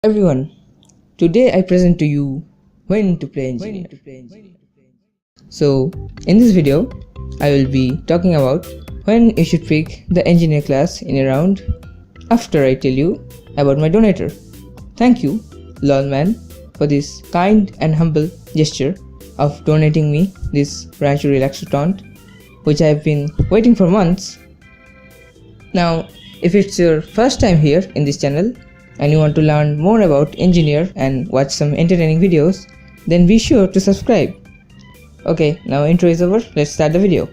Everyone, today I present to you when to play engineer. So, in this video, I will be talking about when you should pick the engineer class in a round after I tell you about my donator. Thank you, lolman, for this kind and humble gesture of donating me this Rancho Relaxo taunt, which I have been waiting for months. Now, if it's your first time here in this channel, and you want to learn more about engineer and watch some entertaining videos, then be sure to subscribe. Okay, now intro is over, let's start the video.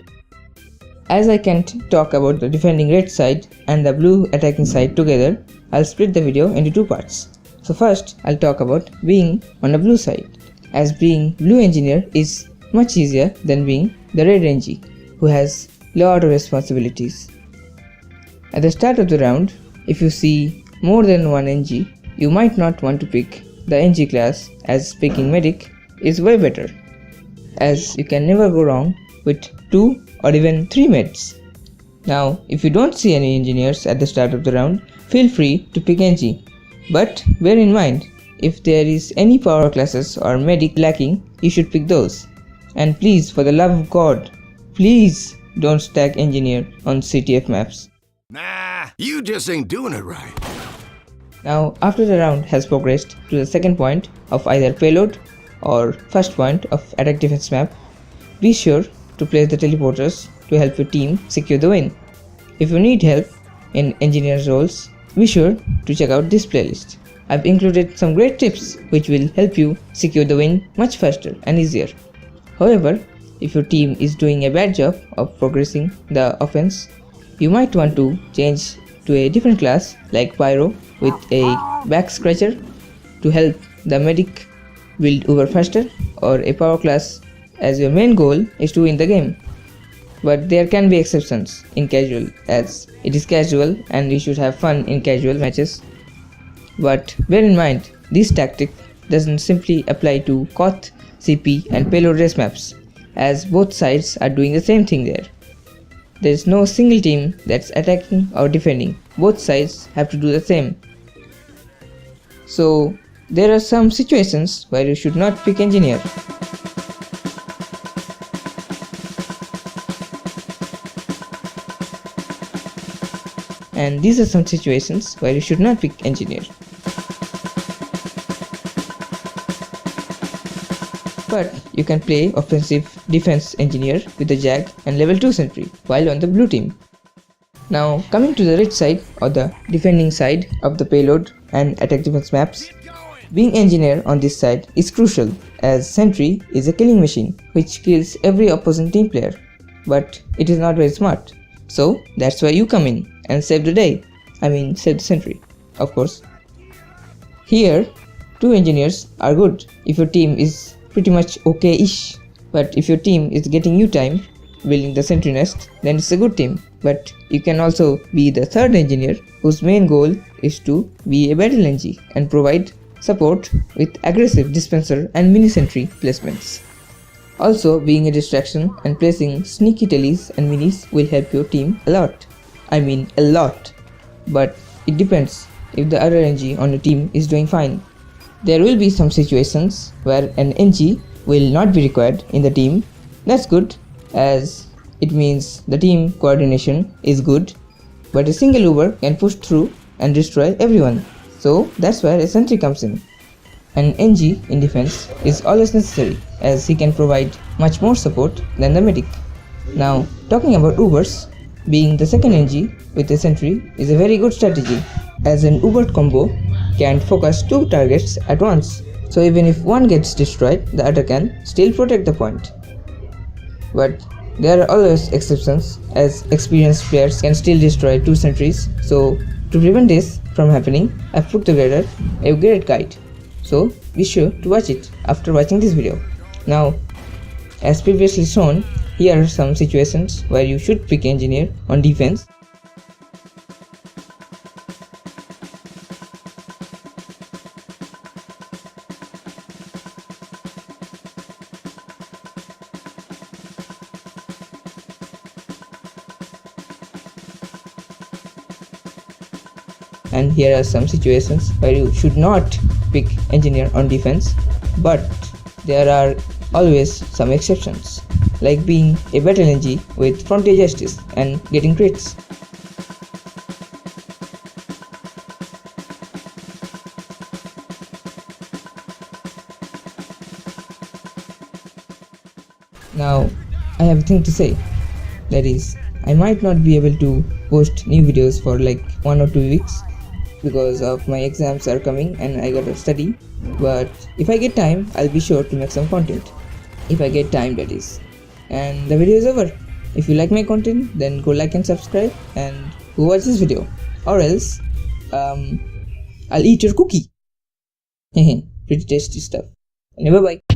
As I can't talk about the defending red side and the blue attacking side together, I'll split the video into two parts. So first, I'll talk about being on the blue side, as being blue engineer is much easier than being the red NG, who has lot of responsibilities. At the start of the round, if you see more than one NG, you might not want to pick the NG class, as picking medic is way better, as you can never go wrong with 2 or even 3 meds. Now, if you don't see any engineers at the start of the round, feel free to pick NG. But bear in mind, if there is any power classes or medic lacking, you should pick those. And please, for the love of God, please don't stack engineer on CTF maps. Nah, you just ain't doing it right. Now, after the round has progressed to the second point of either payload or first point of attack defense map, be sure to place the teleporters to help your team secure the win. If you need help in engineer's roles, be sure to check out this playlist. I've included some great tips which will help you secure the win much faster and easier. However, if your team is doing a bad job of progressing the offense, you might want to change to a different class like Pyro with a back scratcher to help the medic build over faster, or a power class as your main goal is to win the game. But there can be exceptions in casual, as it is casual and you should have fun in casual matches. But bear in mind, this tactic doesn't simply apply to Koth, CP and payload race maps, as both sides are doing the same thing there. There is no single team that's attacking or defending, both sides have to do the same. So there are some situations where you should not pick engineer. And these are some situations where you should not pick engineer. But you can play offensive defense engineer with the Jag and level 2 sentry while on the blue team. Now coming to the red side or the defending side of the payload and attack defense maps, being engineer on this side is crucial, as sentry is a killing machine which kills every opposing team player, but it is not very smart. So that's where you come in and save the day. I mean save the sentry, of course. Here, 2 engineers are good if your team is pretty much okay-ish, but if your team is getting you time building the sentry nest, then it's a good team. But you can also be the third engineer whose main goal is to be a battle NG and provide support with aggressive dispenser and mini sentry placements. Also, being a distraction and placing sneaky tellies and minis will help your team a lot. I mean a lot. But it depends if the other NG on your team is doing fine. There will be some situations where an NG will not be required in the team. That's good, as it means the team coordination is good, but a single Uber can push through and destroy everyone. So that's where a sentry comes in. An NG in defense is always necessary, as he can provide much more support than the medic. Now, talking about Ubers, being the second NG with a sentry is a very good strategy, as an Uber combo can focus 2 targets at once. So even if one gets destroyed, the other can still protect the point. But there are always exceptions, as experienced players can still destroy 2 sentries. So to prevent this from happening, I've put together a great guide. So be sure to watch it after watching this video. Now, as previously shown, here are some situations where you should pick engineer on defense. and here are some situations where you should not pick engineer on defense, but there are always some exceptions, like being a battle NG with frontier justice and getting crits. Now, I have a thing to say, that is, I might not be able to post new videos for like 1 or 2 weeks because of my exams are coming and I gotta study, but if I get time, I'll be sure to make some content. If I get time, that is. And the video is over. If you like my content, then go like and subscribe and go watch this video, or else I'll eat your cookie. Pretty tasty stuff. And bye bye.